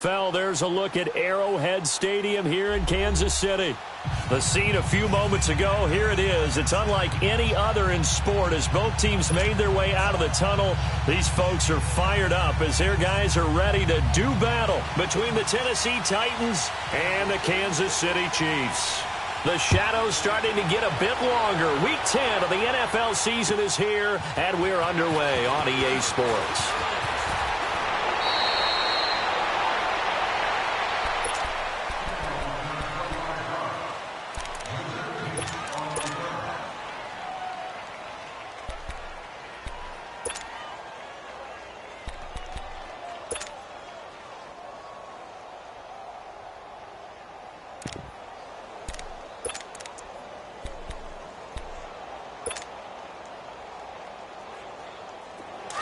There's a look at Arrowhead Stadium here in Kansas City. The scene a few moments ago, here it is. It's unlike any other in sport as both teams made their way out of the tunnel. These folks are fired up as their guys are ready to do battle between the Tennessee Titans and the Kansas City Chiefs. The shadows starting to get a bit longer. Week 10 of the NFL season is here, and we're underway on EA Sports.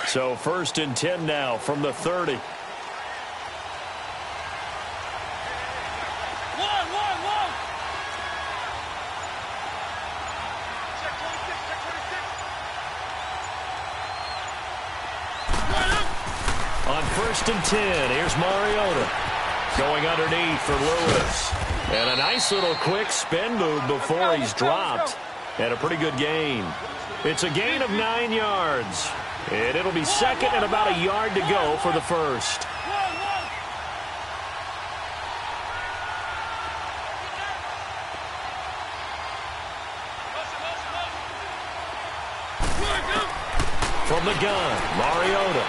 So 1st and 10 now from the 30. On 1st and 10, here's Mariota. Going underneath for Lewis. And a nice little quick spin move before he's dropped. And a pretty good gain. It's a gain of 9 yards. And it'll be second and about a yard to go for the first. From the gun, Mariota.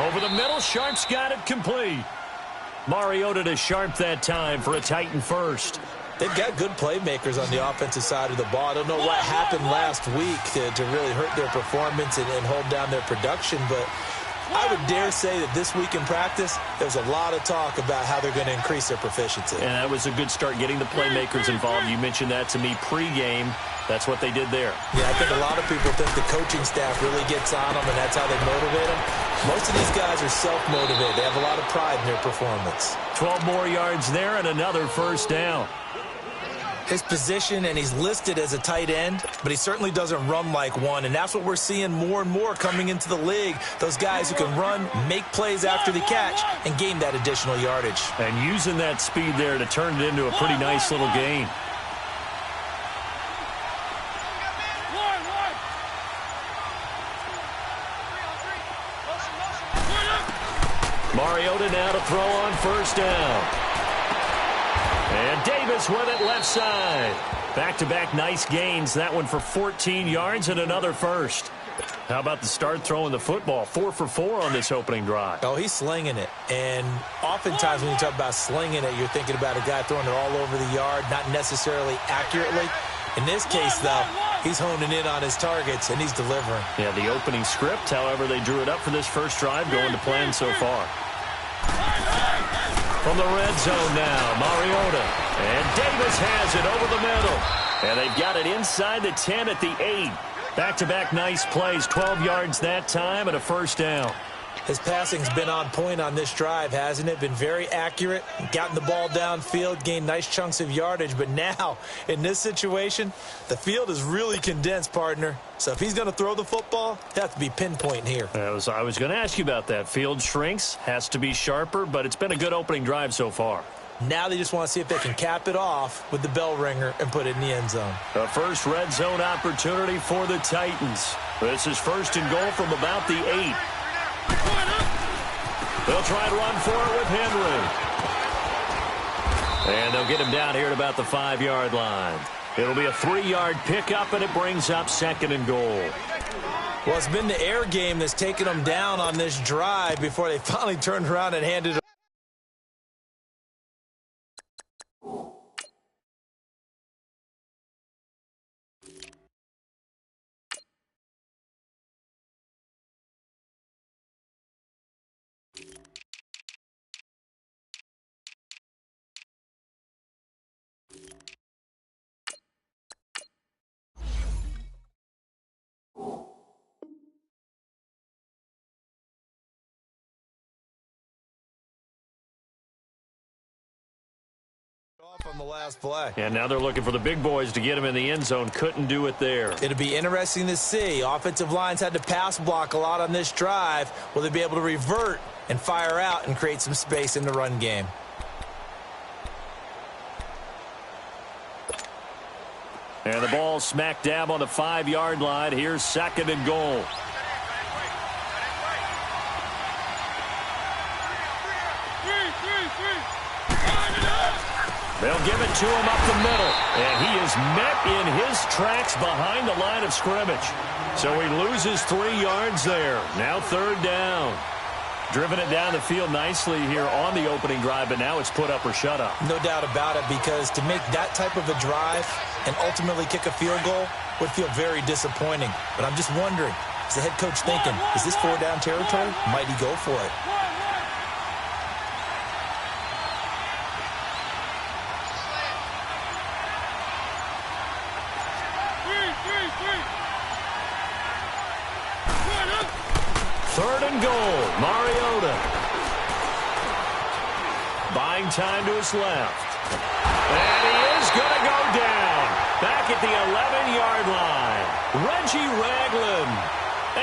Over the middle, Sharp's got it complete. Mariota to Sharp that time for a Titan first. They've got good playmakers on the offensive side of the ball. I don't know what happened last week to really hurt their performance and hold down their production, but I would dare say that this week in practice, there's a lot of talk about how they're going to increase their proficiency. And that was a good start getting the playmakers involved. You mentioned that to me pregame. That's what they did there. Yeah, I think a lot of people think the coaching staff really gets on them, and that's how they motivate them. Most of these guys are self-motivated. They have a lot of pride in their performance. 12 more yards there and another first down. His position, and he's listed as a tight end, but he certainly doesn't run like one, and that's what we're seeing more and more coming into the league. Those guys who can run, make plays after the catch, and gain that additional yardage. And using that speed there to turn it into a pretty nice little gain. Mariota now to throw on first down. And Davis with it left side. Back-to-back nice gains. That one for 14 yards and another first. How about the start throwing the football? 4 for 4 on this opening drive. Oh, he's slinging it. And oftentimes when you talk about slinging it, you're thinking about a guy throwing it all over the yard, not necessarily accurately. In this case, though, he's honing in on his targets, and he's delivering. Yeah, the opening script, however, they drew it up for this first drive, going to plan so far. From the red zone now, Mariota. And Davis has it over the middle. And they've got it inside the 10 at the 8. Back-to-back nice plays, 12 yards that time and a first down. His passing's been on point on this drive, hasn't it? Been very accurate, gotten the ball downfield, gained nice chunks of yardage. But now, in this situation, the field is really condensed, partner. So if he's going to throw the football, it has to be pinpoint here. I was going to ask you about that. Field shrinks, has to be sharper, but it's been a good opening drive so far. Now they just want to see if they can cap it off with the bell ringer and put it in the end zone. The first red zone opportunity for the Titans. This is first and goal from about the 8. They'll try and run for it with Henry. And they'll get him down here at about the 5-yard line. It'll be a 3-yard pickup, and it brings up second and goal. Well, it's been the air game that's taken them down on this drive before they finally turned around and handed it. On the last play. And now they're looking for the big boys to get him in the end zone. Couldn't do it there. It'll be interesting to see. Offensive lines had to pass block a lot on this drive. Will they be able to revert and fire out and create some space in the run game. And the ball smack dab on the 5-yard line. Here's 2nd and goal. They'll give it to him up the middle. And he is met in his tracks behind the line of scrimmage. So he loses 3 yards there. Now 3rd down. Driven it down the field nicely here on the opening drive, but now it's put up or shut up. No doubt about it, because to make that type of a drive and ultimately kick a field goal would feel very disappointing. But I'm just wondering, is the head coach thinking, is this 4-down territory? Might he go for it? Third and goal, Mariota. Buying time to his left. And he is going to go down. Back at the 11-yard line. Reggie Ragland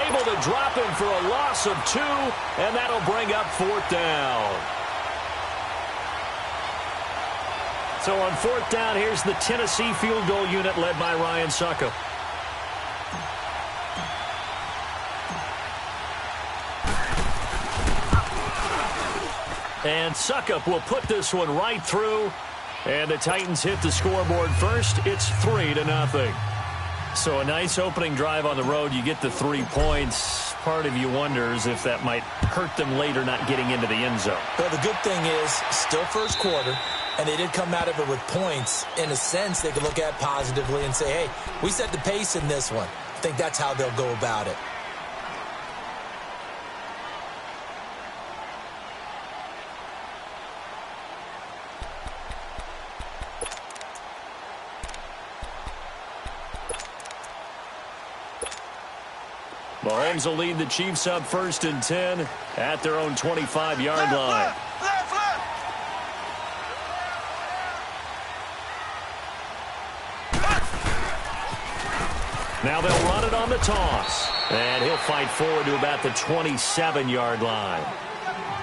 able to drop him for a loss of 2, and that'll bring up 4th down. So on 4th down, here's the Tennessee field goal unit led by Ryan Suckup. And Suckup will put this one right through. And the Titans hit the scoreboard first. It's 3-0. So a nice opening drive on the road. You get the 3 points. Part of you wonders if that might hurt them later not getting into the end zone. Well, the good thing is, still first quarter, and they did come out of it with points. In a sense, they could look at positively and say, hey, we set the pace in this one. I think that's how they'll go about it. Mahomes will lead the Chiefs up 1st and 10 at their own 25-yard line. Now they'll run it on the toss. And he'll fight forward to about the 27-yard line.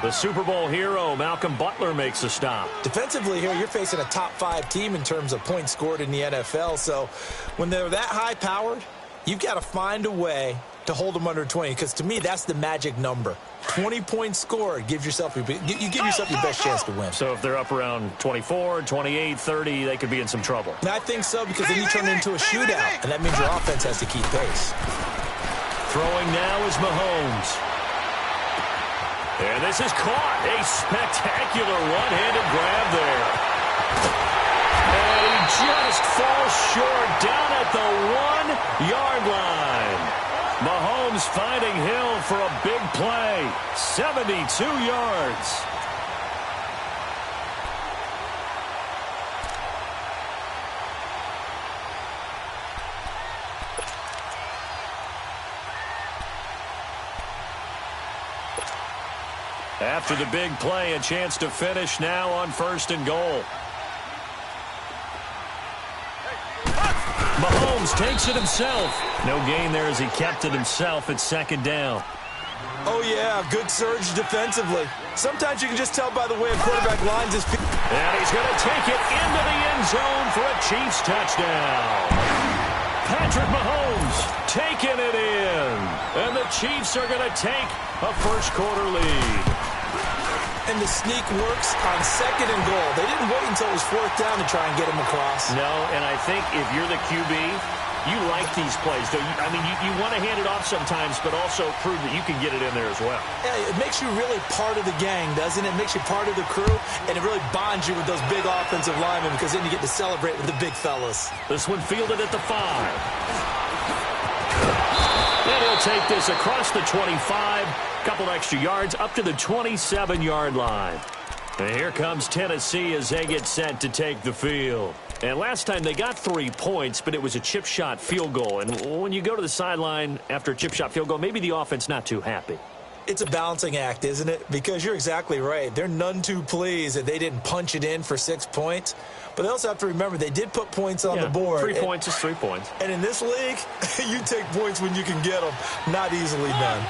The Super Bowl hero, Malcolm Butler, makes a stop. Defensively here, you're facing a top 5 team in terms of points scored in the NFL. So when they're that high-powered, you've got to find a way to hold them under 20, because to me, that's the magic number. 20 points scored gives yourself you give yourself your best chance to win. So if they're up around 24, 28, 30, they could be in some trouble. And I think so, because then you turn it into a shootout, and that means your offense has to keep pace. Throwing now is Mahomes. And this is caught. A spectacular one-handed grab there. And he just falls short down at the 1-yard line. Mahomes finding Hill for a big play. 72 yards. After the big play, a chance to finish now on 1st and goal. Mahomes takes it himself. No gain there as he kept it himself at 2nd down. Oh, yeah, good surge defensively. Sometimes you can just tell by the way a quarterback lines his feet. And he's going to take it into the end zone for a Chiefs touchdown. Patrick Mahomes taking it in. And the Chiefs are going to take a first-quarter lead. And the sneak works on 2nd and goal. They didn't wait until it was 4th down to try and get him across. No, and I think if you're the QB, you like these plays. I mean, you want to hand it off sometimes, but also prove that you can get it in there as well. Yeah, it makes you really part of the gang, doesn't it? It makes you part of the crew, and it really bonds you with those big offensive linemen, because then you get to celebrate with the big fellas. This one fielded at the 5. And he'll take this across the 25. Couple extra yards up to the 27-yard line. And here comes Tennessee as they get set to take the field. And last time they got 3 points, but it was a chip shot field goal. And when you go to the sideline after a chip shot field goal, maybe the offense not too happy. It's a balancing act, isn't it? Because you're exactly right. They're none too pleased that they didn't punch it in for 6 points. But they also have to remember they did put points on the board. 3 points is 3 points. And in this league, you take points when you can get them. Not easily done.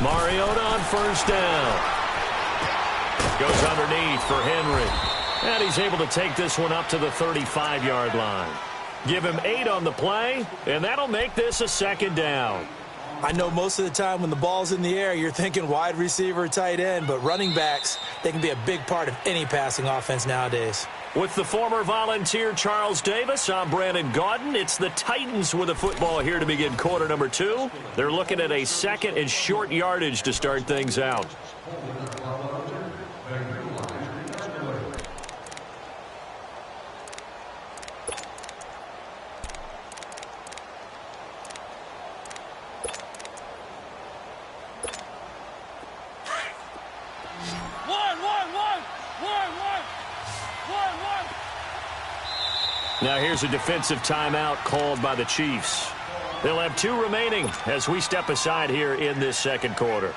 Mariota on first down. Goes underneath for Henry. And he's able to take this one up to the 35-yard line. Give him 8 on the play, and that'll make this a second down. I know most of the time when the ball's in the air, you're thinking wide receiver, tight end, but running backs, they can be a big part of any passing offense nowadays. With the former Volunteer Charles Davis, I'm Brandon Gaudin. It's the Titans with the football here to begin quarter number 2. They're looking at a second and short yardage to start things out. Now here's a defensive timeout called by the Chiefs. They'll have 2 remaining as we step aside here in this second quarter.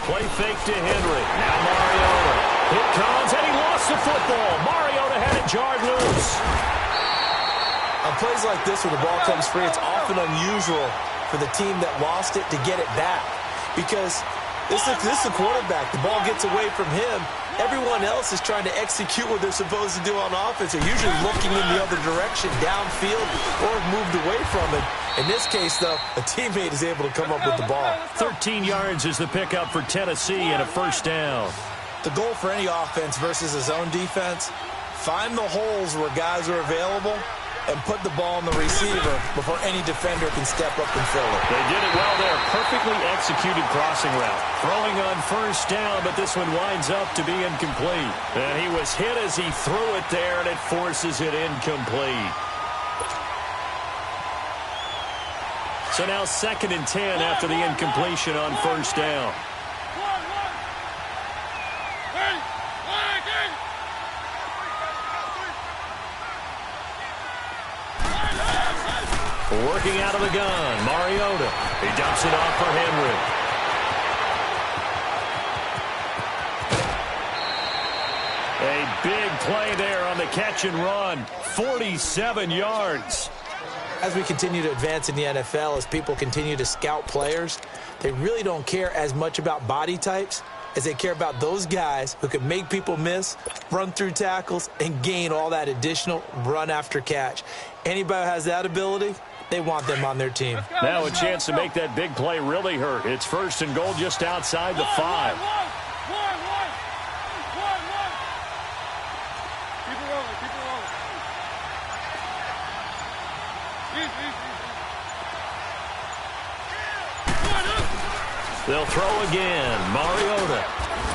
Play fake to Henry. Now Mariota. Here comes, and he lost the football. Mariota had it jarred loose. On plays like this where the ball comes free, it's often unusual for the team that lost it to get it back. Because this is a quarterback. The ball gets away from him. Everyone else is trying to execute what they're supposed to do on offense. They're usually looking in the other direction, downfield, or moved away from it. In this case, though, a teammate is able to come up with the ball. 13 yards is the pickup for Tennessee and a first down. The goal for any offense versus a zone defense, find the holes where guys are available and put the ball on the receiver before any defender can step up and fill it. They did it well there. Perfectly executed crossing route. Throwing on first down, but this one winds up to be incomplete. And he was hit as he threw it there, and it forces it incomplete. So now 2nd and 10 after the incompletion on first down. Working out of the gun, Mariota. He dumps it off for Henry. A big play there on the catch and run. 47 yards. As we continue to advance in the NFL, as people continue to scout players, they really don't care as much about body types as they care about those guys who can make people miss, run through tackles, and gain all that additional run after catch. Anybody who has that ability, they want them on their team. Now a chance to make that big play really hurt. It's 1st and goal just outside the 5. They'll throw again. Mariota.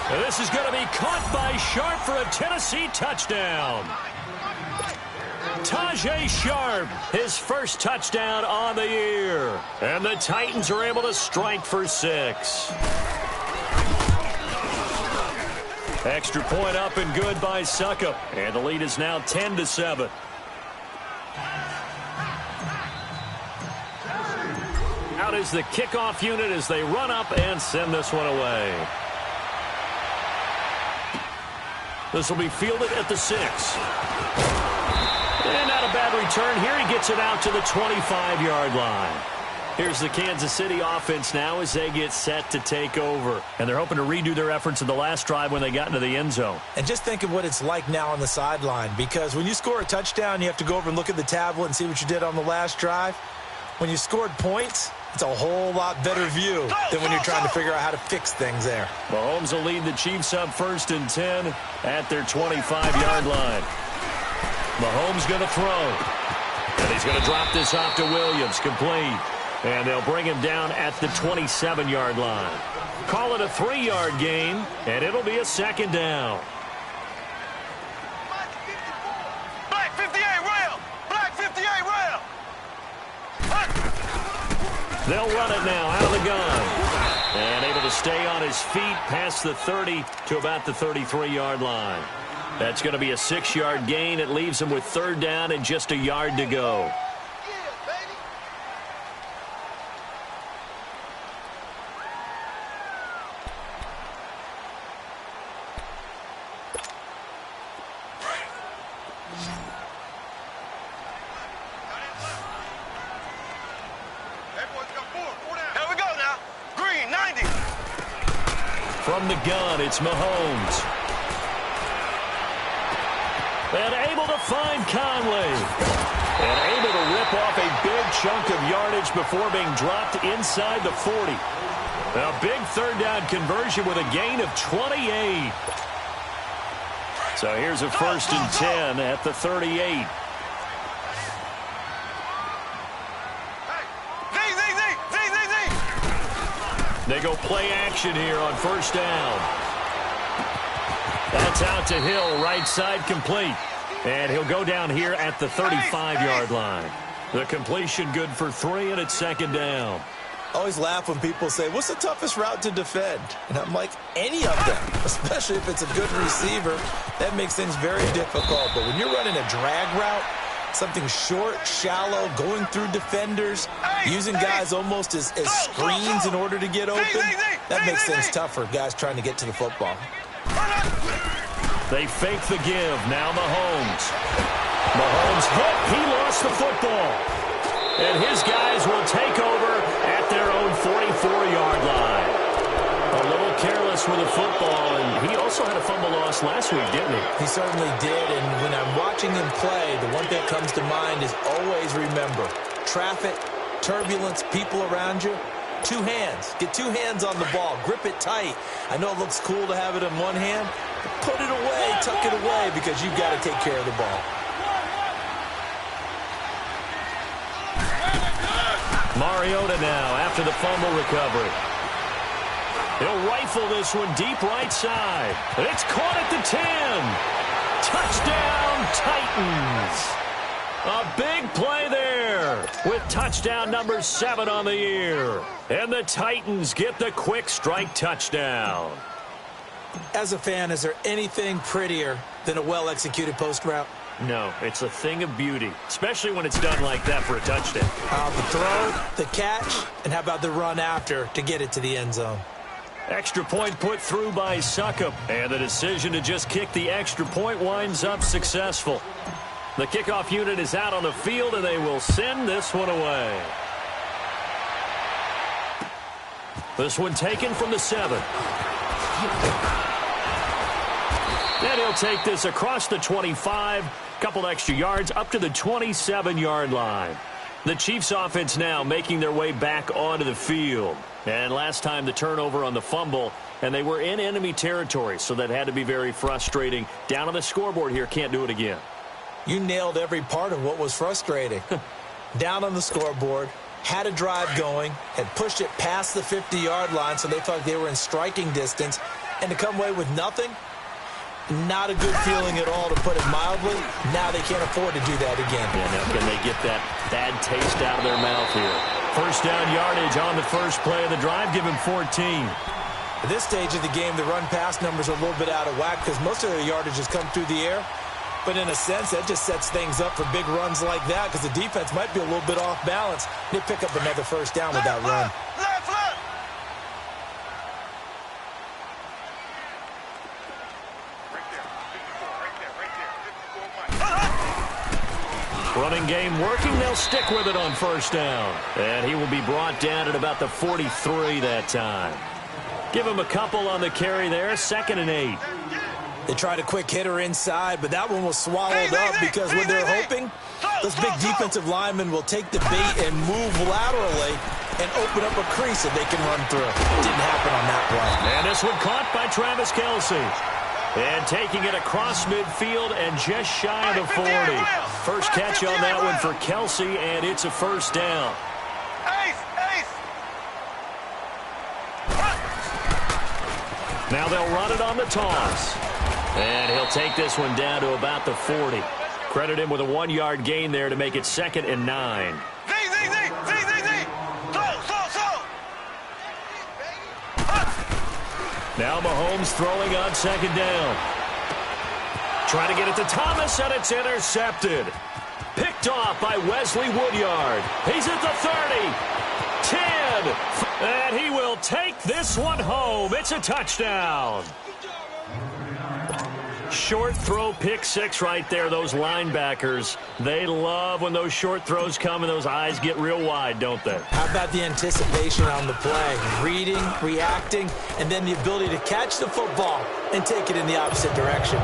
And this is going to be caught by Sharp for a Tennessee touchdown. Tajay Sharp, his first touchdown on the year. And the Titans are able to strike for 6. Extra point up and good by Suckup. And the lead is now 10-7. Out is the kickoff unit as they run up and send this one away. This will be fielded at the 6. And not a bad return here. He gets it out to the 25-yard line. Here's the Kansas City offense now as they get set to take over. And they're hoping to redo their efforts in the last drive when they got into the end zone. And just think of what it's like now on the sideline. Because when you score a touchdown, you have to go over and look at the tablet and see what you did on the last drive. When you scored points, it's a whole lot better view than when you're trying to figure out how to fix things there. Mahomes will lead the Chiefs up 1st and 10 at their 25-yard line. Mahomes going to throw. And he's going to drop this off to Williams. Complete. And they'll bring him down at the 27-yard line. Call it a 3-yard gain, and it'll be a second down. Black 58 rail! Black 58 rail! They'll run it now out of the gun. And able to stay on his feet past the 30 to about the 33-yard line. That's going to be a 6-yard gain. It leaves him with 3rd down and just a yard to go. Here we go now. Green, 90. From the gun, it's Mahomes. And able to find Conley. And able to rip off a big chunk of yardage before being dropped inside the 40. A big 3rd down conversion with a gain of 28. So here's a 1st and 10 at the 38. They go play action here on 1st down. That's out to Hill, right side complete. And he'll go down here at the 35-yard line. The completion good for 3, and it's 2nd down. I always laugh when people say, what's the toughest route to defend? And I'm like, any of them, especially if it's a good receiver. That makes things very difficult. But when you're running a drag route, something short, shallow, going through defenders, using guys almost as screens in order to get open, that makes things tough for guys trying to get to the football. They fake the give. Now Mahomes. Mahomes hit. He lost the football. And his guys will take over at their own 44-yard line. A little careless with the football, and he also had a fumble loss last week, didn't he? He certainly did, and when I'm watching him play, the one thing that comes to mind is always remember, traffic, turbulence, people around you, 2 hands. Get 2 hands on the ball. Grip it tight. I know it looks cool to have it in one hand, but put it away, tuck it away, because you've got to take care of the ball. Mariota now after the fumble recovery. He'll rifle this one deep right side. It's caught at the 10. Touchdown, Titans. A big play there with touchdown number 7 on the year. And the Titans get the quick strike touchdown. As a fan, is there anything prettier than a well-executed post route? No, it's a thing of beauty, especially when it's done like that for a touchdown. The throw, the catch, and how about the run after to get it to the end zone? Extra point put through by Succop, and the decision to just kick the extra point winds up successful. The kickoff unit is out on the field, and they will send this one away. This one taken from the 7. And he'll take this across the 25, couple extra yards up to the 27-yard line. The Chiefs offense now making their way back onto the field. And last time the turnover on the fumble, and they were in enemy territory, so that had to be very frustrating. Down on the scoreboard here, can't do it again. You nailed every part of what was frustrating. Down on the scoreboard, had a drive going, had pushed it past the 50-yard line, so they thought they were in striking distance, and to come away with nothing, not a good feeling at all, to put it mildly. Now they can't afford to do that again. Yeah, now can they get that bad taste out of their mouth here? 1st down yardage on the first play of the drive. Give him 14. At this stage of the game, the run-pass numbers are a little bit out of whack because most of their yardage has come through the air. But in a sense, that just sets things up for big runs like that because the defense might be a little bit off balance. They pick up another 1st down with that run. Left. Running game working. They'll stick with it on 1st down. And he will be brought down at about the 43 that time. Give him a couple on the carry there. 2nd and 8. They tried a quick hitter inside, but that one was swallowed up because what they're hoping, those big defensive linemen will take the bait and move laterally and open up a crease that they can run through. Didn't happen on that play. And this one caught by Travis Kelce. And taking it across midfield and just shy of the 40. First catch on that one for Kelce, and it's a 1st down. Now they'll run it on the toss. And he'll take this one down to about the 40. Credit him with a 1-yard gain there to make it 2nd and 9. Now Mahomes throwing on 2nd down. Trying to get it to Thomas, and it's intercepted. Picked off by Wesley Woodyard. He's at the 30, 10, and he will take this one home. It's a touchdown. Short throw, pick six right there. Those linebackers, they love when those short throws come and those eyes get real wide, don't they? How about the anticipation on the play? Reading, reacting, and then the ability to catch the football and take it in the opposite direction.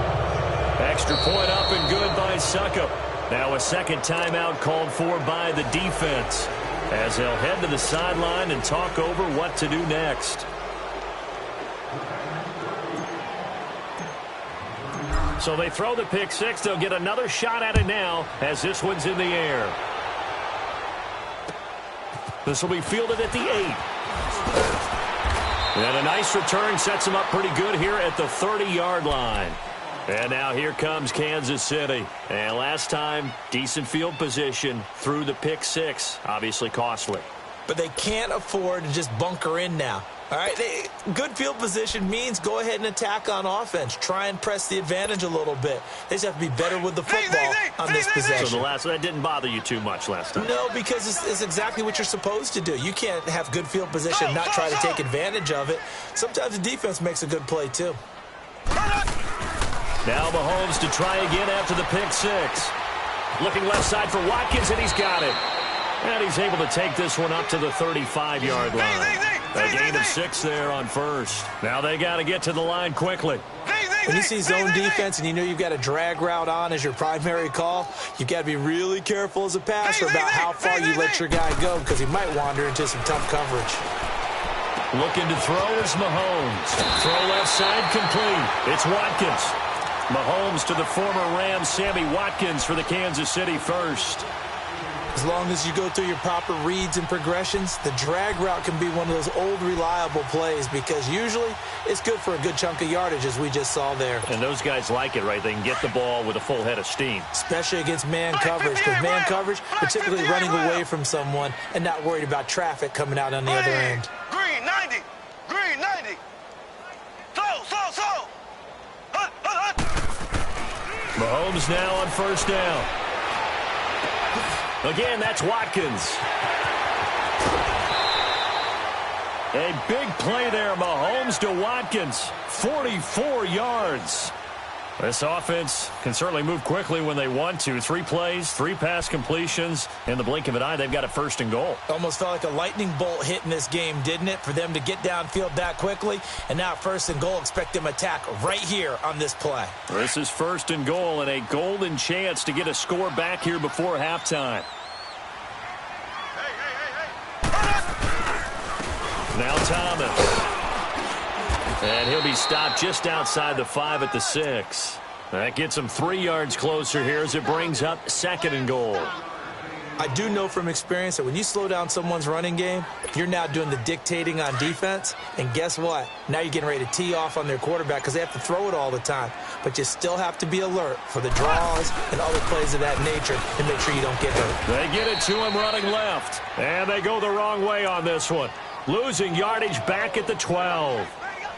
Extra point up and good by Suckup. Now a second timeout called for by the defense as they'll head to the sideline and talk over what to do next. So they throw the pick six. They'll get another shot at it now as this one's in the air. This will be fielded at the 8. And a nice return sets them up pretty good here at the 30-yard line. And now here comes Kansas City. And last time, decent field position through the pick six. Obviously costly. But they can't afford to just bunker in now. All right, good field position means go ahead and attack on offense. Try and press the advantage a little bit. They just have to be better with the football on this possession. So that didn't bother you too much last time? No, because it's exactly what you're supposed to do. You can't have good field position and not try to take advantage of it. Sometimes the defense makes a good play, too. Now Mahomes to try again after the pick six. Looking left side for Watkins, and he's got it. And he's able to take this one up to the 35-yard line. A gain of 6 there on first. Now they got to get to the line quickly. When you see zone defense and you know you've got a drag route on as your primary call, you've got to be really careful as a passer about how far you let your guy go because he might wander into some tough coverage. Looking to throw is Mahomes. Throw left side complete. It's Watkins. Mahomes to the former Rams, Sammy Watkins for the Kansas City first. As long as you go through your proper reads and progressions, the drag route can be one of those old reliable plays because usually it's good for a good chunk of yardage as we just saw there. And those guys like it, right? They can get the ball with a full head of steam. Especially against man coverage because man coverage, particularly running away from someone and not worried about traffic coming out on the other end. Green 90. Green 90. So. Mahomes now on first down. Again, that's Watkins. A big play there, Mahomes to Watkins. 44 yards. This offense can certainly move quickly when they want to. 3 plays, 3 pass completions. In the blink of an eye, they've got a first and goal. Almost felt like a lightning bolt hit in this game, didn't it? For them to get downfield that quickly. And now first and goal, expect them to attack right here on this play. This is first and goal and a golden chance to get a score back here before halftime. Now Thomas. And he'll be stopped just outside the 5 at the 6. That gets him 3 yards closer here as it brings up second and goal. I do know from experience that when you slow down someone's running game, you're now doing the dictating on defense. And guess what? Now you're getting ready to tee off on their quarterback because they have to throw it all the time. But you still have to be alert for the draws and other plays of that nature and make sure you don't get hurt. They get it to him running left. And they go the wrong way on this one. Losing yardage back at the 12.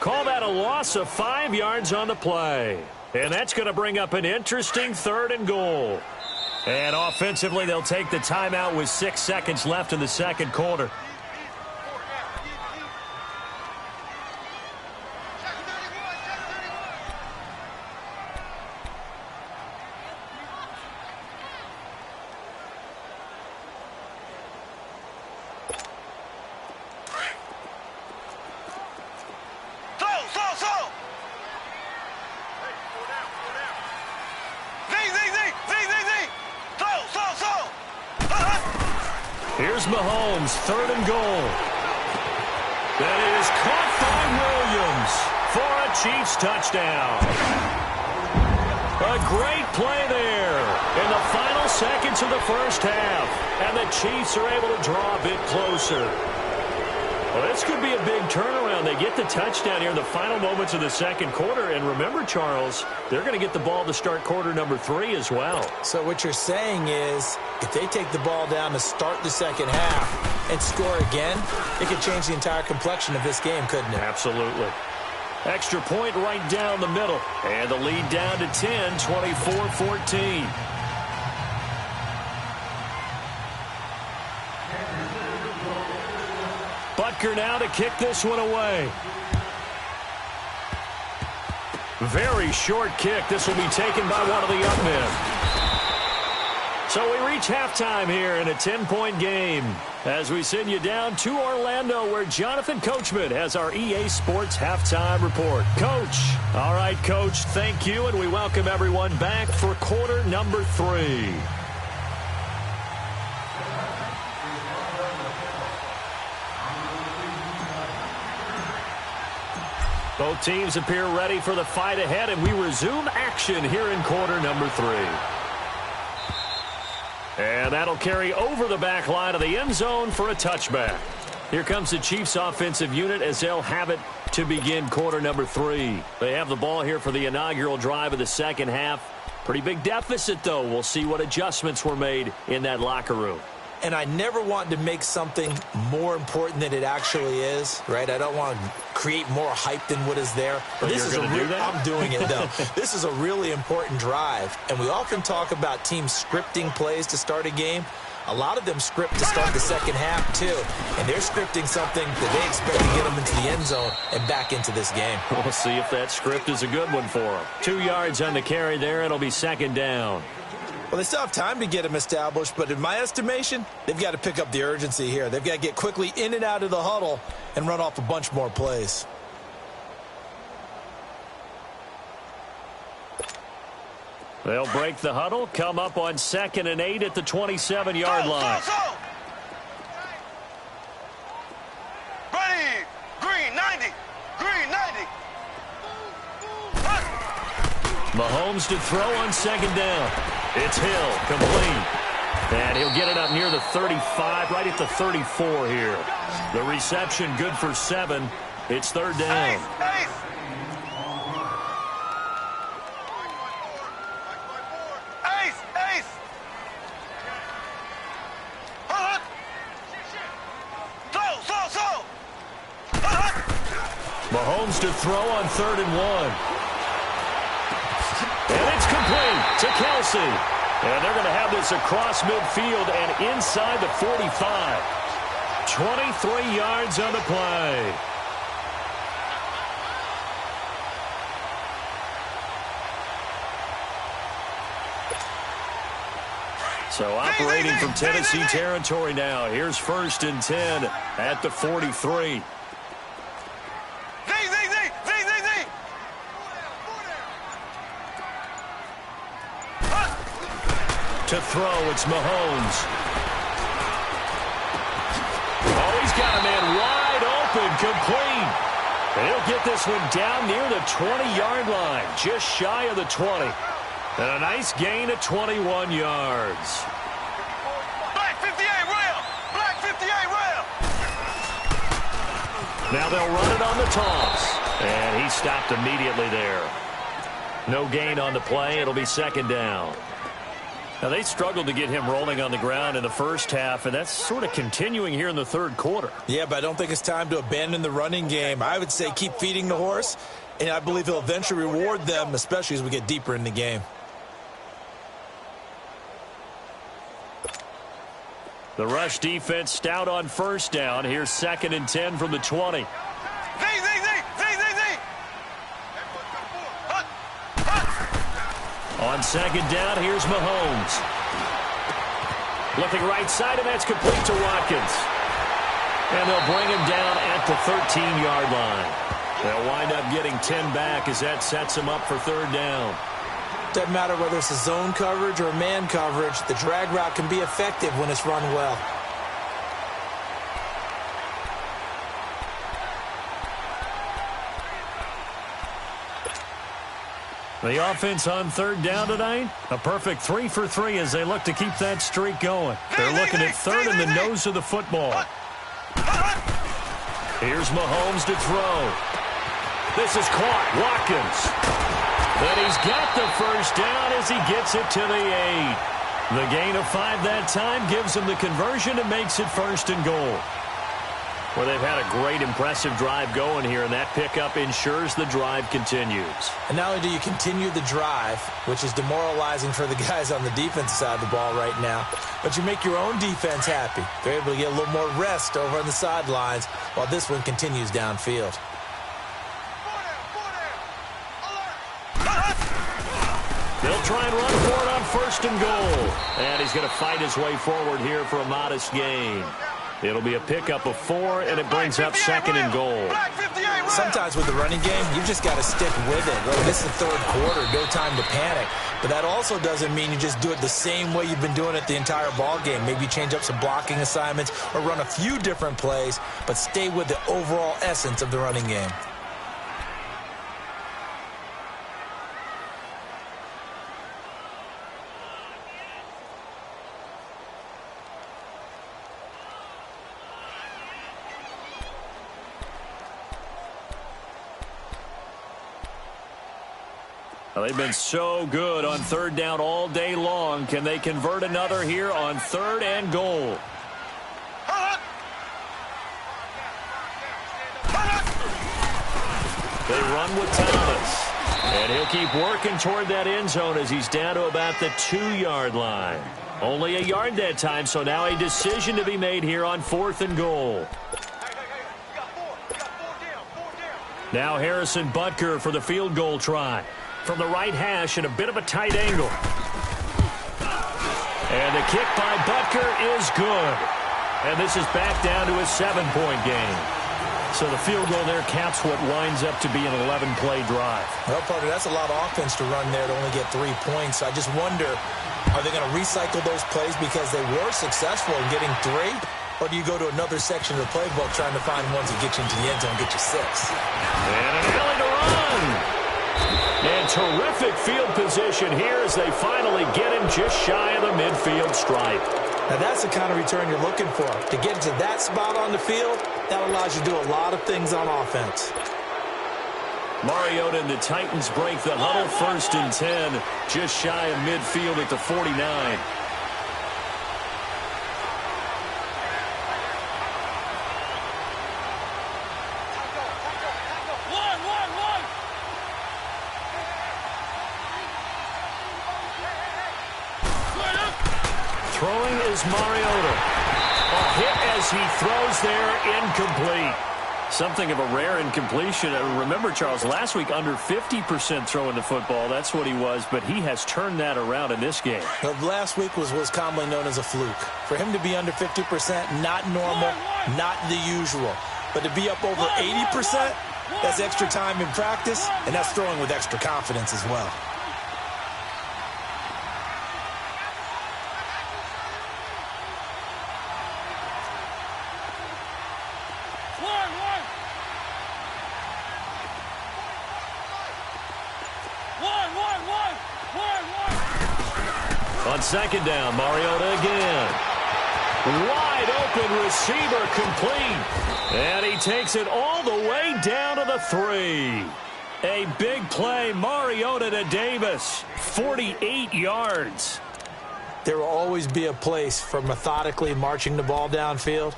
Call that a loss of 5 yards on the play. And that's going to bring up an interesting third and goal. And offensively, they'll take the timeout with 6 seconds left in the second quarter. Here's Mahomes, third and goal. That is caught by Williams for a Chiefs touchdown. A great play there in the final seconds of the first half. And the Chiefs are able to draw a bit closer. Well, this could be a big turnaround. They get the touchdown here in the final moments of the second quarter. And remember, Charles, they're going to get the ball to start quarter number 3 as well. So what you're saying is if they take the ball down to start the second half and score again, it could change the entire complexion of this game, couldn't it? Absolutely. Extra point right down the middle. And the lead down to 10, 24-14. Butker now to kick this one away. Very short kick. This will be taken by one of the young men. So we reach halftime here in a 10-point game as we send you down to Orlando where Jonathan Coachman has our EA Sports halftime report. Coach. All right, Coach, thank you, and we welcome everyone back for quarter number 3. Both teams appear ready for the fight ahead, and we resume action here in quarter number 3. And that'll carry over the back line of the end zone for a touchback. Here comes the Chiefs offensive unit as they'll have it to begin quarter number 3. They have the ball here for the inaugural drive of the second half. Pretty big deficit, though. We'll see what adjustments were made in that locker room. And I never want to make something more important than it actually is, right? I don't want to create more hype than what is there. But this is I'm doing it, though. This is a really important drive. And we often talk about teams scripting plays to start a game. A lot of them script to start the second half, too. And they're scripting something that they expect to get them into the end zone and back into this game. We'll see if that script is a good one for them. 2 yards on the carry there. It'll be second down. Well, they still have time to get him established, but in my estimation, they've got to pick up the urgency here. They've got to get quickly in and out of the huddle and run off a bunch more plays. They'll break the huddle, come up on 2nd and 8 at the 27-yard line. Ready, green 90, green 90. Mahomes to throw on second down. It's Hill, complete. And he'll get it up near the 35, right at the 34 here. The reception good for 7. It's third down. Ace. Mahomes to throw on 3rd and 1. And it's complete to Kelsey. And they're going to have this across midfield and inside the 45. 23 yards on the play. So operating from Tennessee territory now. Here's 1st and 10 at the 43. To throw, it's Mahomes. Oh, he's got a man wide open, complete. And he'll get this one down near the 20-yard line, just shy of the 20. And a nice gain of 21 yards. Black 58 rail! Black 58 rail! Now they'll run it on the toss. And he stopped immediately there. No gain on the play. It'll be second down. Now, they struggled to get him rolling on the ground in the first half, and that's sort of continuing here in the third quarter. Yeah, but I don't think it's time to abandon the running game. I would say keep feeding the horse, and I believe he'll eventually reward them, especially as we get deeper in the game. The rush defense stout on first down. Here's 2nd and 10 from the 20. On second down, here's Mahomes. Looking right side, and that's complete to Watkins. And they'll bring him down at the 13-yard line. They'll wind up getting 10 back as that sets him up for third down. Doesn't matter whether it's a zone coverage or man coverage, the drag route can be effective when it's run well. The offense on third down tonight, a perfect 3 for 3 as they look to keep that streak going. They're looking at third in the nose of the football. Here's Mahomes to throw. This is caught. Watkins. And he's got the first down as he gets it to the 8. The gain of 5 that time gives him the conversion and makes it 1st and goal. Well, they've had a great, impressive drive going here, and that pickup ensures the drive continues. And not only do you continue the drive, which is demoralizing for the guys on the defensive side of the ball right now, but you make your own defense happy. They're able to get a little more rest over on the sidelines while this one continues downfield. They'll try and run for it on 1st and goal. And he's going to fight his way forward here for a modest gain. It'll be a pickup of 4, and it brings up 2nd and goal. Sometimes with the running game, you've just got to stick with it. Look, this is the 3rd quarter, no time to panic. But that also doesn't mean you just do it the same way you've been doing it the entire ball game. Maybe you change up some blocking assignments or run a few different plays, but stay with the overall essence of the running game. Well, they've been so good on 3rd down all day long. Can they convert another here on 3rd and goal? They run with Thomas. And he'll keep working toward that end zone as he's down to about the 2-yard line. Only a yard that time, so now a decision to be made here on 4th and goal. Now Harrison Butker for the field goal try. From the right hash and a bit of a tight angle. And the kick by Butker is good. And this is back down to a 7-point game. So the field goal there caps what winds up to be an 11-play drive. Well, partner, that's a lot of offense to run there to only get 3 points. I just wonder, are they going to recycle those plays because they were successful in getting 3? Or do you go to another section of the playbook trying to find ones that get you into the end zone and get you 6? And an alley to run. And terrific field position here as they finally get him just shy of the midfield stripe. Now that's the kind of return you're looking for. To get to that spot on the field, that allows you to do a lot of things on offense. Mariota and the Titans break the huddle 1st and 10, just shy of midfield at the 49. Throwing is Mariota. A hit as he throws there, incomplete. Something of a rare incompletion. Remember, Charles, last week under 50% throwing the football. That's what he was, but he has turned that around in this game. Well, last week was commonly known as a fluke. For him to be under 50%, not normal, not the usual. But to be up over 80%, that's extra time in practice, and that's throwing with extra confidence as well. On 2nd down, Mariota again. Wide open receiver complete. And he takes it all the way down to the 3. A big play, Mariota to Davis. 48 yards. There will always be a place for methodically marching the ball downfield.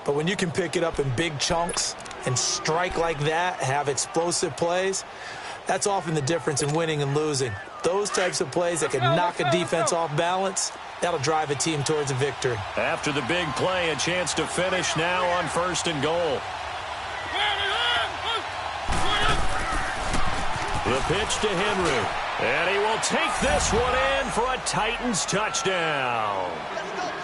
But when you can pick it up in big chunks and strike like that, have explosive plays, that's often the difference in winning and losing. Those types of plays that can knock a defense off balance, that'll drive a team towards a victory. After the big play, a chance to finish now on 1st and goal. The pitch to Henry. And he will take this one in for a Titans touchdown.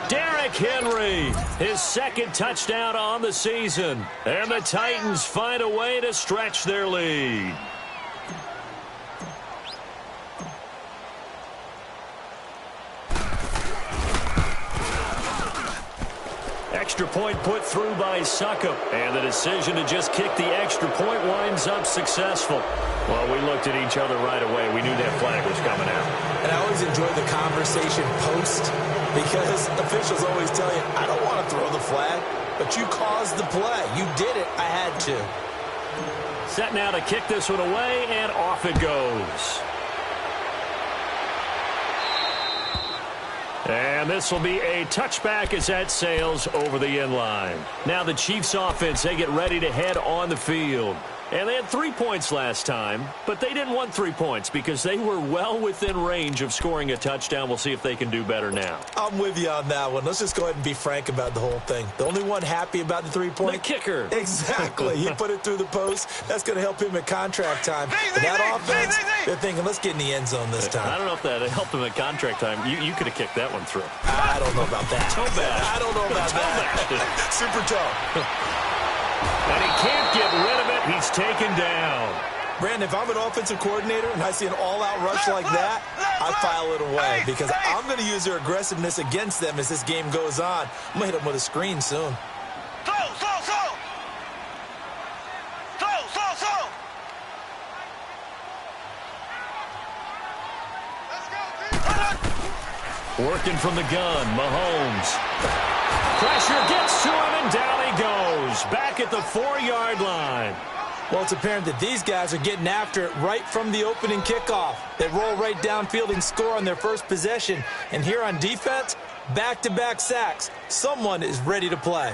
Derrick Henry, his 2nd touchdown on the season. And the Titans find a way to stretch their lead. Extra point put through by Succop. And the decision to just kick the extra point winds up successful. Well, we looked at each other right away. We knew that flag was coming out. And I always enjoy the conversation post because officials always tell you, I don't want to throw the flag, but you caused the play. You did it. I had to. Set now to kick this one away, and off it goes. And this will be a touchback as that sails over the end line. Now the Chiefs offense, they get ready to head on the field. And they had 3 points last time, but they didn't want 3 points because they were well within range of scoring a touchdown. We'll see if they can do better now. I'm with you on that one. Let's just go ahead and be frank about the whole thing. The only one happy about the 3-point? The kicker. Exactly. He put it through the post. That's going to help him at contract time. But that offense, they're thinking, let's get in the end zone this time. I don't know if that helped him at contract time. You could have kicked that one through. I don't know about that. Toe bash. I don't know about that. Super toe. And he can't get rid of it. He's taken down. Brandon, if I'm an offensive coordinator and I see an all-out rush like that, I file it away because I'm going to use their aggressiveness against them as this game goes on. I'm going to hit them with a screen soon. Working from the gun, Mahomes. Pressure gets to him, and down he goes. Back at the 4-yard line. Well, it's apparent that these guys are getting after it right from the opening kickoff. They roll right downfield and score on their first possession. And here on defense, back-to-back sacks. Someone is ready to play.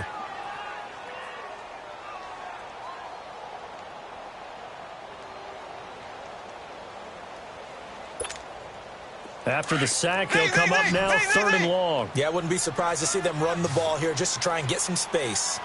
After the sack, they'll come up now 3rd and long. Yeah, I wouldn't be surprised to see them run the ball here just to try and get some space.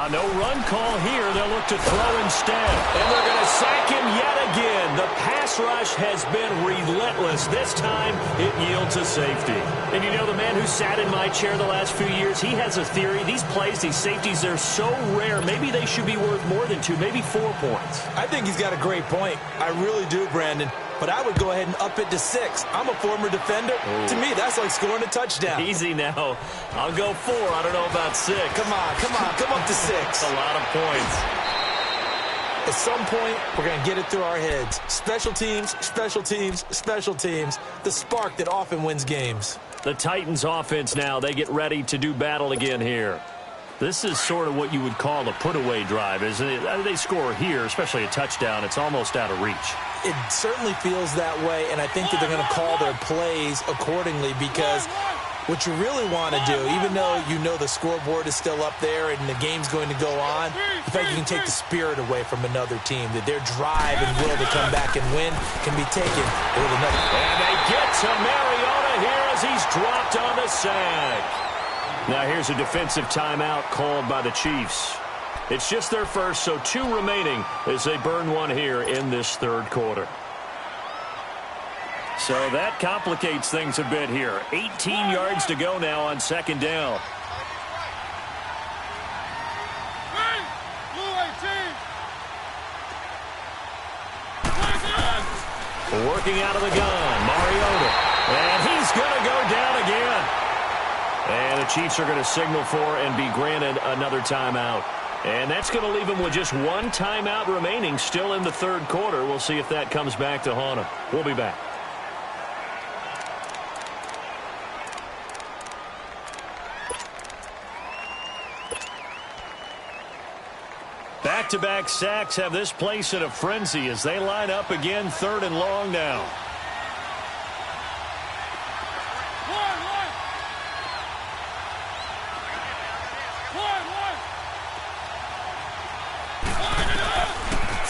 No run call here. They'll look to throw instead. And they're going to sack him yet again. The pass rush has been relentless. This time, it yields a safety. And you know, the man who sat in my chair the last few years, he has a theory. These plays, these safeties, they're so rare. Maybe they should be worth more than 2, maybe 4 points. I think he's got a great point. I really do, Brandon. But I would go ahead and up it to 6. I'm a former defender. Ooh. To me, that's like scoring a touchdown. Easy now. I'll go 4. I don't know about 6. Come up to 6. That's a lot of points. At some point, we're going to get it through our heads. Special teams, special teams, special teams. The spark that often wins games. The Titans offense now, they get ready to do battle again here. This is sort of what you would call a put-away drive, isn't it? They score here, especially a touchdown. It's almost out of reach. It certainly feels that way, and I think that they're going to call their plays accordingly because what you really want to do, even though you know the scoreboard is still up there and the game's going to go on, in fact, you can take the spirit away from another team, that their drive and will to come back and win can be taken with another. And they get to Mariota here as he's dropped on the sack. Now here's a defensive timeout called by the Chiefs. It's just their first, so 2 remaining as they burn one here in this 3rd quarter. So that complicates things a bit here. 18 yards to go now on 2nd down. Working out of the gun, Mariota. And he's going to go down again. And the Chiefs are going to signal for and be granted another timeout. And that's going to leave them with just 1 timeout remaining still in the 3rd quarter. We'll see if that comes back to haunt them. We'll be back. Back-to-back sacks have this place in a frenzy as they line up again 3rd and long now.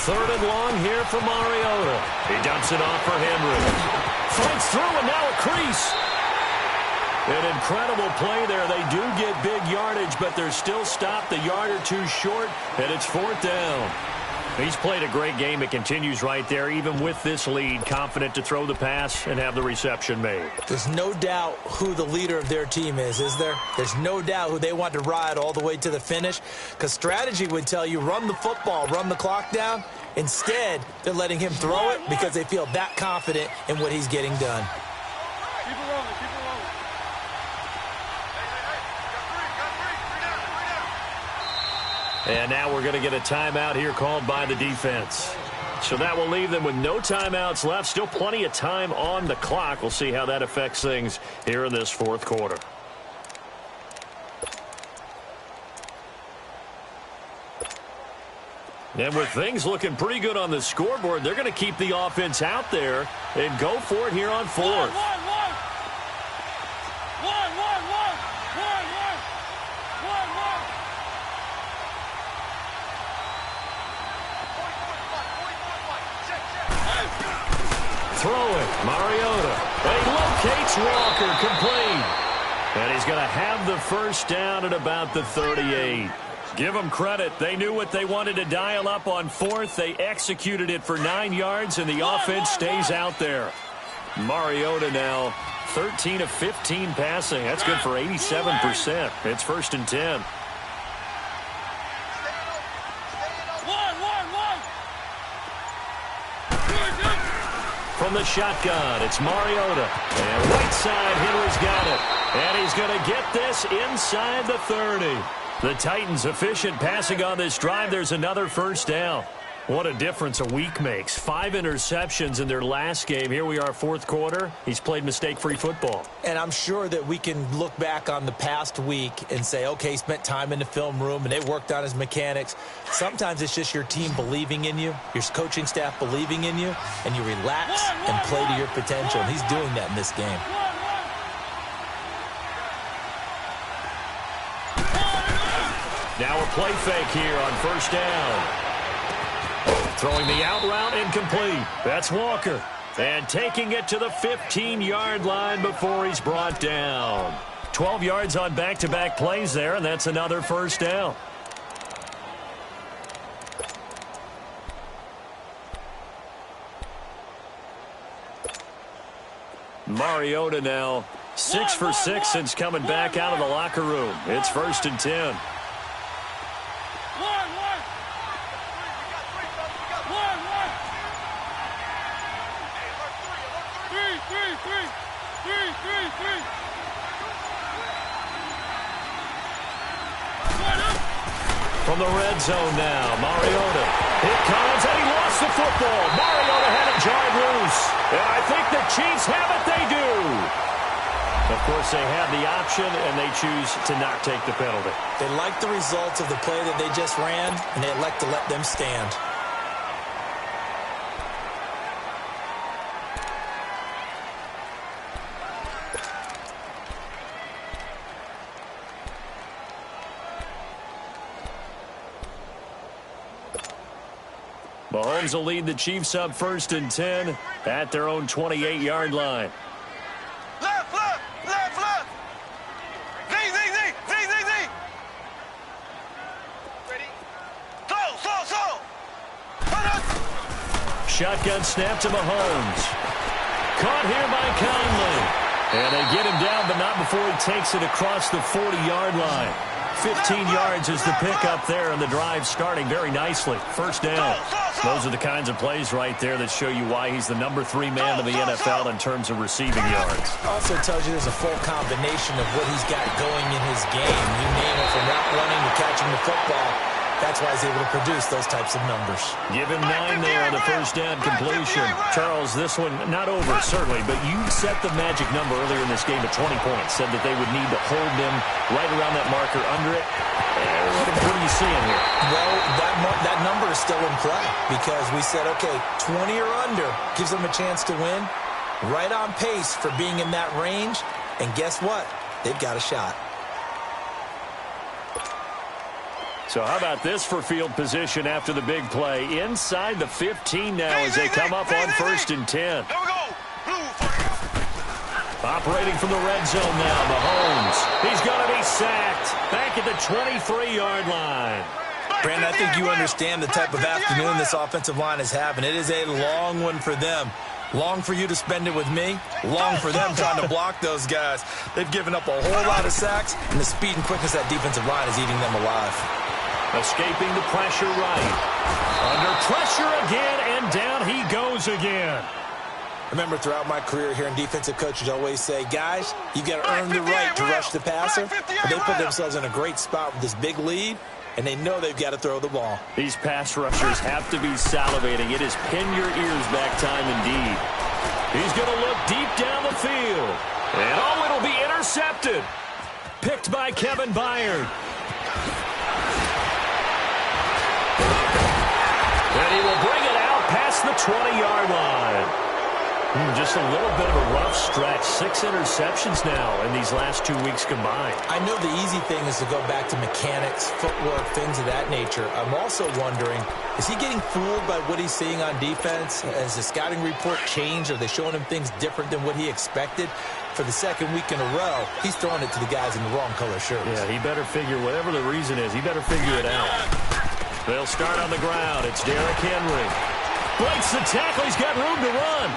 Third and long here for Mariota. He dumps it off for Henry. Fights through and now a crease. An incredible play there. They do get big yardage, but they're still stopped a yard or 2 short, and it's 4th down. He's played a great game. It continues right there, even with this lead, confident to throw the pass and have the reception made. There's no doubt who the leader of their team is there? There's no doubt who they want to ride all the way to the finish, because strategy would tell you run the football, run the clock down. Instead, they're letting him throw it because they feel that confident in what he's getting done. Keep it rolling, keep it rolling. And now we're going to get a timeout here called by the defense. So that will leave them with no timeouts left. Still plenty of time on the clock. We'll see how that affects things here in this 4th quarter. And with things looking pretty good on the scoreboard, they're going to keep the offense out there and go for it here on fourth. Throw it, Mariota. And he locates Walker, complete. And he's going to have the first down at about the 38. Give them credit. They knew what they wanted to dial up on fourth. They executed it for 9 yards, and the offense stays out there. Mariota now 13 of 15 passing. That's good for 87%. It's 1st and 10. From the shotgun, it's Mariota. And right side, Henry's got it. And he's going to get this inside the 30. The Titans efficient passing on this drive. There's another first down. What a difference a week makes. 5 interceptions in their last game. Here we are, fourth quarter. He's played mistake-free football. And I'm sure that we can look back on the past week and say, okay, he spent time in the film room and they worked on his mechanics. Sometimes it's just your team believing in you, your coaching staff believing in you, and you relax and play to your potential. And he's doing that in this game. Now a play fake here on first down. Throwing the out route incomplete. That's Walker. And taking it to the 15-yard line before he's brought down. 12 yards on back-to-back plays there, and that's another first down. Mariota now 6 for 6 since coming back out of the locker room. It's 1st and 10. From the red zone now, Mariota. Here comes, and he lost the football. Mariota had it jarred loose. And I think the Chiefs have it. They do. Of course, they have the option, and they choose to not take the penalty. They like the results of the play that they just ran, and they elect to let them stand. Mahomes will lead the Chiefs up 1st and 10 at their own 28-yard line. Left, left, left, left. Z. Ready? Slow. Shotgun snap to Mahomes. Caught here by Conley. And they get him down, but not before he takes it across the 40-yard line. 15 yards is the pickup there, and the drive starting very nicely. First down. Those are the kinds of plays right there that show you why he's the number 3 man in the NFL in terms of receiving yards. Also tells you there's a full combination of what he's got going in his game. You name it, from route running to catching the football. That's why he's able to produce those types of numbers. Give him 9 there on the first down completion. Charles, this one not over, certainly, but you set the magic number earlier in this game at 20 points. Said that they would need to hold them right around that marker under it. What are you seeing here? Well, that number is still in play because we said, okay, 20 or under gives them a chance to win. Right on pace for being in that range. And guess what? They've got a shot. So how about this for field position after the big play? Inside the 15 now as they come up on 1st and 10. There we go. Operating from the red zone now, Mahomes. He's going to be sacked. Back at the 23-yard line. Brandon, I think you understand the type of afternoon this offensive line is having. It is a long one for them. Long for you to spend it with me. Long for them trying to block those guys. They've given up a whole lot of sacks, and the speed and quickness of that defensive line is eating them alive. Escaping the pressure right. Under pressure again, and down he goes again. Remember, throughout my career here in defensive coaches always say, guys, you've got to earn the right to rush the passer. But they put themselves in a great spot with this big lead, and they know they've got to throw the ball. These pass rushers have to be salivating. It is pin your ears back time indeed. He's going to look deep down the field. And it'll be intercepted. Picked by Kevin Byard. And he will bring it out past the 20-yard line. Just a little bit of a rough stretch. 6 interceptions now in these last 2 weeks combined. I know the easy thing is to go back to mechanics, footwork, things of that nature. I'm also wondering, is he getting fooled by what he's seeing on defense? Has the scouting report changed? Are they showing him things different than what he expected? For the second week in a row, he's throwing it to the guys in the wrong color shirts. Yeah, he better figure, whatever the reason is, he better figure it out. They'll start on the ground. It's Derrick Henry. Breaks the tackle. He's got room to run.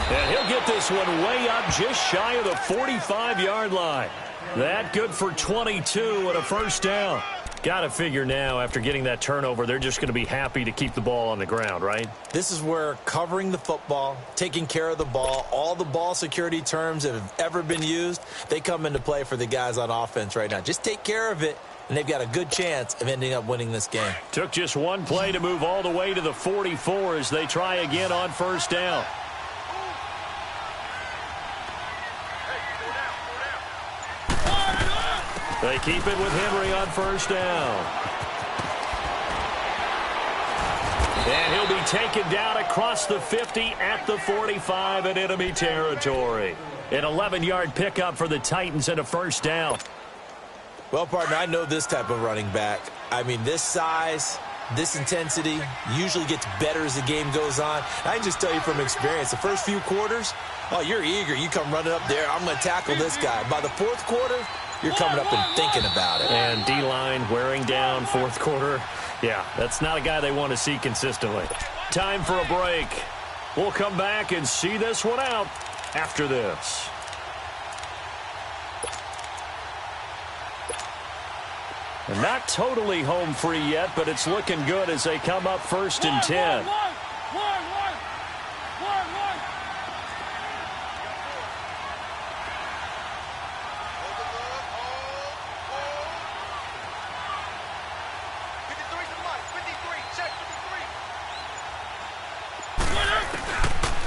And he'll get this one way up just shy of the 45-yard line. That good for 22 and a first down. Got to figure now, after getting that turnover, they're just going to be happy to keep the ball on the ground, right? This is where covering the football, taking care of the ball, all the ball security terms that have ever been used, they come into play for the guys on offense right now. Just take care of it, and they've got a good chance of ending up winning this game. Took just one play to move all the way to the 44 as they try again on first down. They keep it with Henry on first down. And he'll be taken down across the 50 at the 45 in enemy territory. An 11-yard pickup for the Titans and a first down. Well, partner, I know this type of running back. I mean, this size, this intensity usually gets better as the game goes on. I can just tell you from experience, the first few quarters, oh, you're eager. You come running up there. I'm going to tackle this guy. By the fourth quarter, you're coming up and thinking about it. And D-line wearing down fourth quarter. Yeah, that's not a guy they want to see consistently. Time for a break. We'll come back and see this one out after this. And not totally home free yet, but it's looking good as they come up first and 10.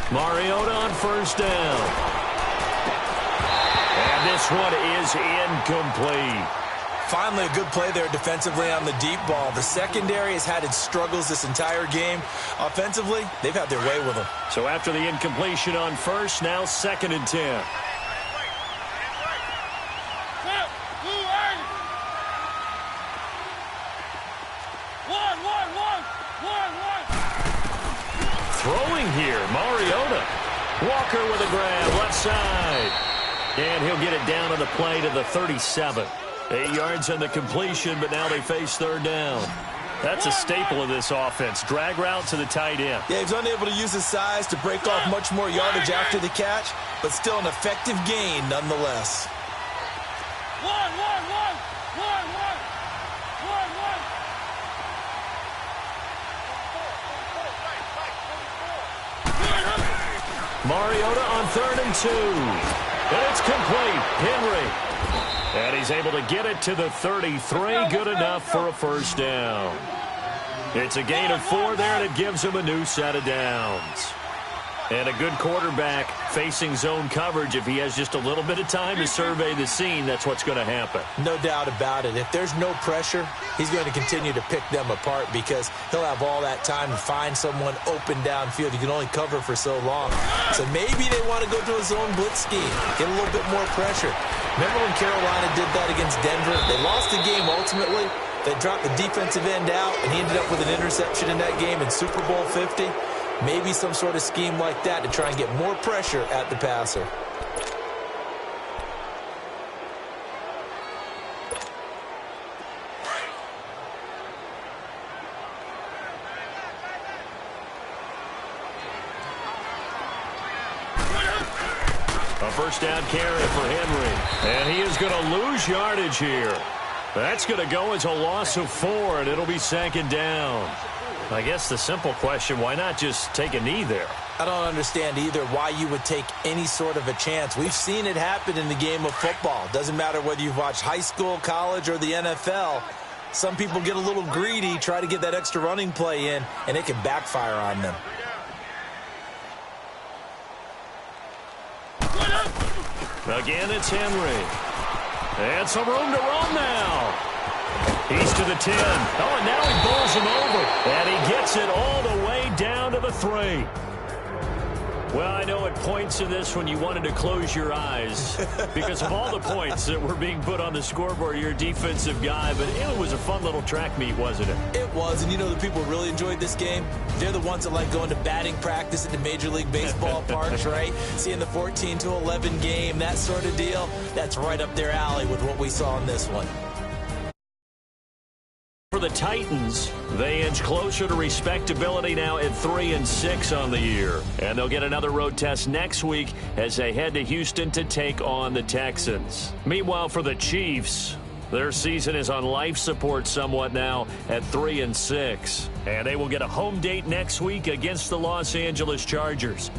Mariota on first down. And this one is incomplete. Finally, a good play there defensively on the deep ball. The secondary has had its struggles this entire game. Offensively, they've had their way with them. So after the incompletion on first, now second and 10. Throwing here, Mariota. Walker with a grab, left side. And he'll get it down on the play to the 37. 8 yards on the completion, but now they face third down. That's a staple of this offense. Drag route to the tight end. Yeah, he's unable to use his size to break off much more yardage after the catch, but still an effective gain nonetheless. Mariota on third and 2. And it's complete. Henry. And he's able to get it to the 33. Good enough for a first down. It's a gain of 4 there, and it gives him a new set of downs. And a good quarterback facing zone coverage. If he has just a little bit of time to survey the scene, that's what's going to happen. No doubt about it. If there's no pressure, he's going to continue to pick them apart because he'll have all that time to find someone open downfield. You can only cover for so long. So maybe they want to go to a zone blitz scheme, get a little bit more pressure. Remember when Carolina did that against Denver? They lost the game ultimately. They dropped the defensive end out, and he ended up with an interception in that game in Super Bowl 50. Maybe some sort of scheme like that to try and get more pressure at the passer. A first down carry for Henry. And he is going to lose yardage here. That's going to go as a loss of 4, and it'll be second down. I guess the simple question, why not just take a knee there? I don't understand either why you would take any sort of a chance. We've seen it happen in the game of football. Doesn't matter whether you've watched high school, college, or the NFL. Some people get a little greedy, try to get that extra running play in, and it can backfire on them. Again, it's Henry. And some room to run now. He's to the 10. Oh, and now he bowls him over. And he gets it all the way down to the 3. Well, I know at points in this when you wanted to close your eyes because of all the points that were being put on the scoreboard. You're a defensive guy, but it was a fun little track meet, wasn't it? It was, and you know the people who really enjoyed this game? They're the ones that like going to batting practice at the Major League Baseball parks, right? Seeing the 14-11 game, that sort of deal. That's right up their alley with what we saw in this one. For the Titans, they inch closer to respectability now at 3-6 on the year. And they'll get another road test next week as they head to Houston to take on the Texans. Meanwhile, for the Chiefs, their season is on life support somewhat now at 3-6. And they will get a home date next week against the Los Angeles Chargers.